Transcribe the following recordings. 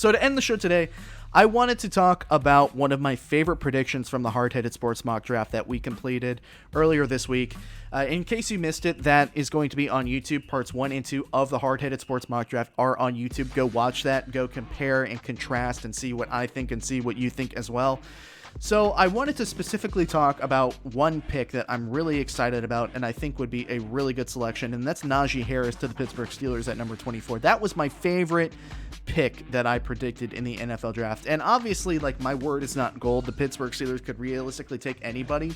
So to end the show today, I wanted to talk about one of my favorite predictions from the Hard-Headed Sports mock draft that we completed earlier this week. In case you missed it, that is going to be on YouTube. Parts 1 and 2 of the Hard-Headed Sports mock draft are on YouTube. Go watch that. Go compare and contrast and see what I think and see what you think as well. So I wanted to specifically talk about one pick that I'm really excited about and I think would be a really good selection, and that's Najee Harris to the Pittsburgh Steelers at number 24. That was my favorite pick that I predicted in the NFL draft. And obviously, like, my word is not gold. The Pittsburgh Steelers could realistically take anybody.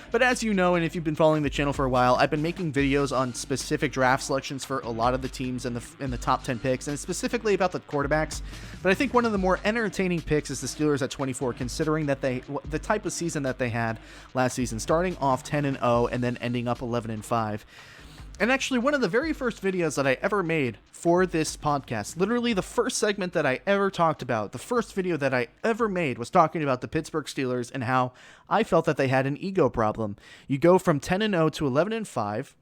But as you know, and if you've been following the channel for a while, I've been making videos on specific draft selections for a lot of the teams in the top 10 picks, and specifically about the quarterbacks. But I think one of the more entertaining picks is the Steelers at 24, considering that the type of season that they had last season, starting off 10-0 and then ending up 11-5. And actually, one of the very first videos that I ever made for this podcast, literally the first segment that I ever talked about, the first video that I ever made was talking about the Pittsburgh Steelers and how I felt that they had an ego problem. You go from 10-0 to 11-5.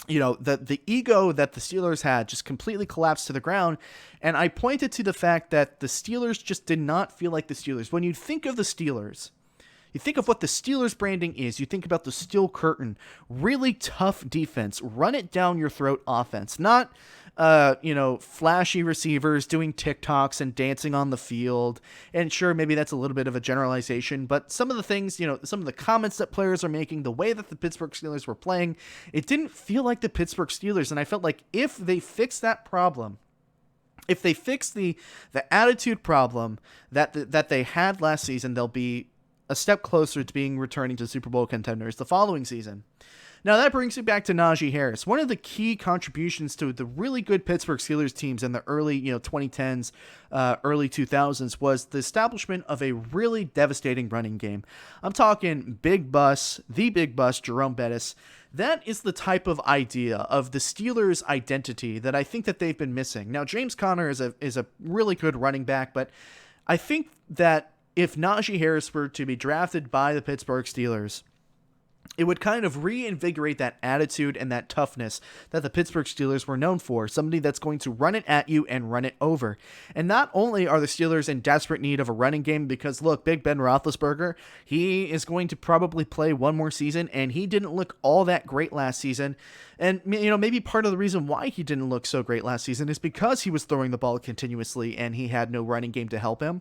You know, the ego that the Steelers had just completely collapsed to the ground. And I pointed to the fact that the Steelers just did not feel like the Steelers. When you think of the Steelers, you think of what the Steelers branding is. You think about the steel curtain, really tough defense, run it down your throat offense, not, flashy receivers doing TikToks and dancing on the field. And sure, maybe that's a little bit of a generalization, but some of the things, some of the comments that players are making, the way that the Pittsburgh Steelers were playing, it didn't feel like the Pittsburgh Steelers. And I felt like if they fix that problem, if they fix the attitude problem that they had last season, they'll be a step closer to being returning to Super Bowl contenders the following season. Now that brings me back to Najee Harris. One of the key contributions to the really good Pittsburgh Steelers teams in the early 2010s, early 2000s was the establishment of a really devastating running game. I'm talking the big bus, Jerome Bettis. That is the type of idea of the Steelers' identity that I think that they've been missing. Now, James Conner is a really good running back, but I think that if Najee Harris were to be drafted by the Pittsburgh Steelers, it would kind of reinvigorate that attitude and that toughness that the Pittsburgh Steelers were known for. Somebody that's going to run it at you and run it over. And not only are the Steelers in desperate need of a running game, because look, Big Ben Roethlisberger, he is going to probably play one more season, and he didn't look all that great last season. And, maybe part of the reason why he didn't look so great last season is because he was throwing the ball continuously and he had no running game to help him.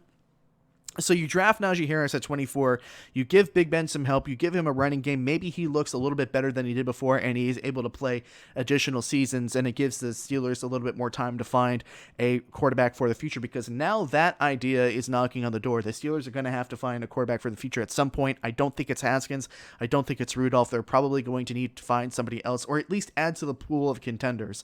So you draft Najee Harris at 24, you give Big Ben some help, you give him a running game, maybe he looks a little bit better than he did before, and he's able to play additional seasons, and it gives the Steelers a little bit more time to find a quarterback for the future, because now that idea is knocking on the door. The Steelers are going to have to find a quarterback for the future at some point. I don't think it's Haskins. I don't think it's Rudolph. They're probably going to need to find somebody else, or at least add to the pool of contenders.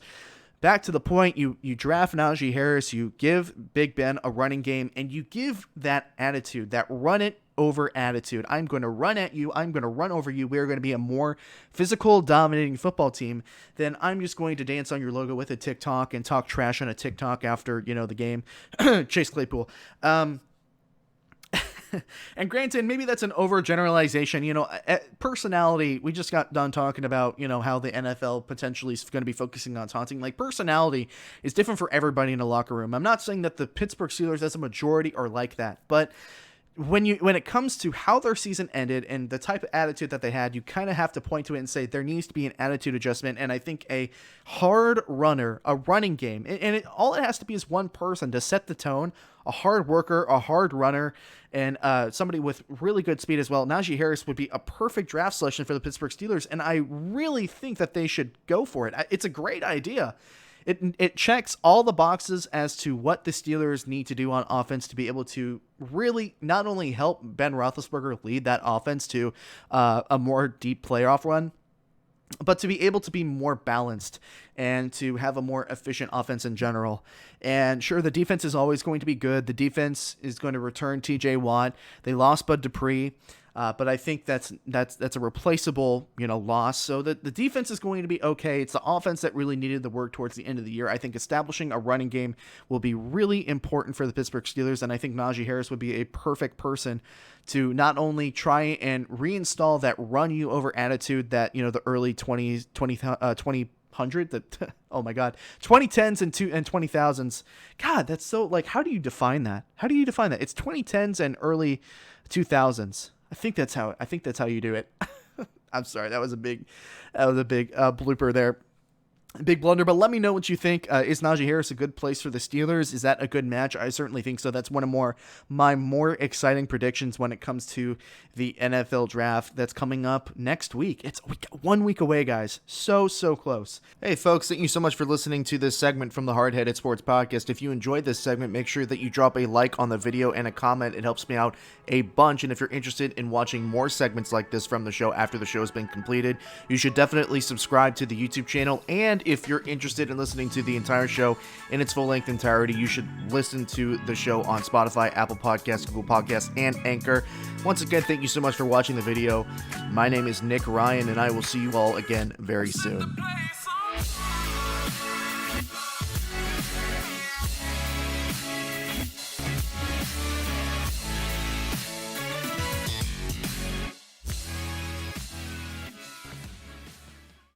Back to the point, you draft Najee Harris, you give Big Ben a running game, and you give that attitude, that run-it-over attitude. I'm going to run at you. I'm going to run over you. We're going to be a more physical, dominating football team than I'm just going to dance on your logo with a TikTok and talk trash on a TikTok after, the game. Chase Claypool. And granted, maybe that's an overgeneralization. Personality, we just got done talking about, how the NFL potentially is going to be focusing on taunting. Like, personality is different for everybody in a locker room. I'm not saying that the Pittsburgh Steelers as a majority are like that, but when it comes to how their season ended and the type of attitude that they had, you kind of have to point to it and say there needs to be an attitude adjustment. And I think a hard runner, a running game, and all it has to be is one person to set the tone, a hard worker, a hard runner, and somebody with really good speed as well. Najee Harris would be a perfect draft selection for the Pittsburgh Steelers, and I really think that they should go for it. It's a great idea. It checks all the boxes as to what the Steelers need to do on offense to be able to really not only help Ben Roethlisberger lead that offense to a more deep playoff run, but to be able to be more balanced and to have a more efficient offense in general. And sure, the defense is always going to be good. The defense is going to return TJ Watt. They lost Bud Dupree. But I think that's a replaceable, loss. So the defense is going to be okay. It's the offense that really needed the work towards the end of the year. I think establishing a running game will be really important for the Pittsburgh Steelers, and I think Najee Harris would be a perfect person to not only try and reinstall that run you over attitude that, the early 20 100, oh my God, 2010s and 20,000s. God, that's so, like, how do you define that? It's 2010s and early 2000s. I think that's how you do it. I'm sorry. That was a big blooper there. Big blunder, but let me know what you think. Is Najee Harris a good place for the Steelers? Is that a good match? I certainly think so. That's one of my more exciting predictions when it comes to the NFL draft that's coming up next week. It's 1 week away, guys. So close. Hey, folks, thank you so much for listening to this segment from the Hard-Headed Sports Podcast. If you enjoyed this segment, make sure that you drop a like on the video and a comment. It helps me out a bunch. And if you're interested in watching more segments like this from the show after the show has been completed, you should definitely subscribe to the YouTube channel. And if you're interested in listening to the entire show in its full-length entirety, you should listen to the show on Spotify, Apple Podcasts, Google Podcasts, and Anchor. Once again, thank you so much for watching the video. My name is Nick Ryan, and I will see you all again very soon.